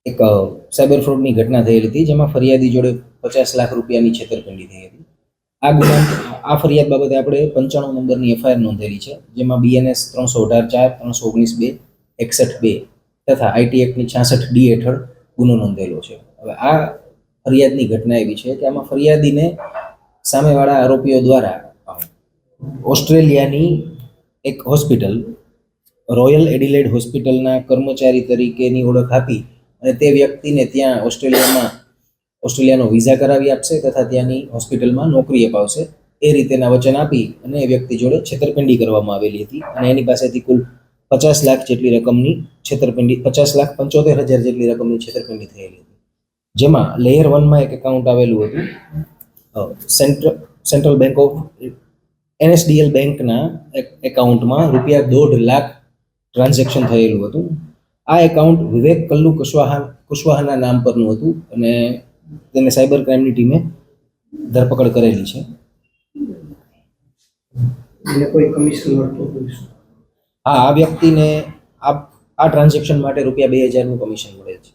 એક સાયબર ફ્રોડની ઘટના થયેલી હતી, જેમાં ફરિયાદી જોડે 50 લાખ રૂપિયાની છેતરપિંડી થઈ હતી. આ ફરિયાદ બાબતે આપણે 95 નંબરની એફઆઈઆર નોંધેલી છે, જેમાં બીએનએસ 318(4), 319(2), 61(2) તથા આઈટી એક્ટની 66(d) હેઠળ ગુનો નોંધેલો છે. હવે આ ફરિયાદની ઘટના એવી છે કે આમાં ફરિયાદીને સામેવાળા આરોપીઓ દ્વારા ઓસ્ટ્રેલિયાની એક હોસ્પિટલ, રોયલ એડિલેડ હોસ્પિટલના કર્મચારી તરીકેની ઓળખ આપી અને તે વ્યક્તિને ત્યાં ઓસ્ટ્રેલિયાનો વિઝા કરાવી આપશે તથા ત્યાંની હોસ્પિટલમાં નોકરી અપાવશે, એ રીતેના વચન આપી અને એ વ્યક્તિ જોડે છેતરપિંડી કરવામાં આવેલી હતી અને એની પાસેથી કુલ 50 લાખ જેટલી રકમની છેતરપિંડી, 50,75,000 જેટલી રકમની છેતરપિંડી થયેલી હતી. જેમાં લેયર 1માં એક એકાઉન્ટ આવેલું હતું, સેન્ટ્રલ બેંક ઓફ NSDL બેંકના એકાઉન્ટમાં ₹1.5 લાખ ટ્રાન્ઝેક્શન થયેલું હતું. આ એકાઉન્ટ વિવેક કલ્લુ કુશવાહાના નામ પરનું હતું અને તેને સાયબર ક્રાઇમની ટીમે ધરપકડ કરેલી છે. કોઈ કમિશન મળતું? હા, આ વ્યક્તિને આ ટ્રાન્ઝેક્શન માટે ₹2,000નું કમિશન મળે છે.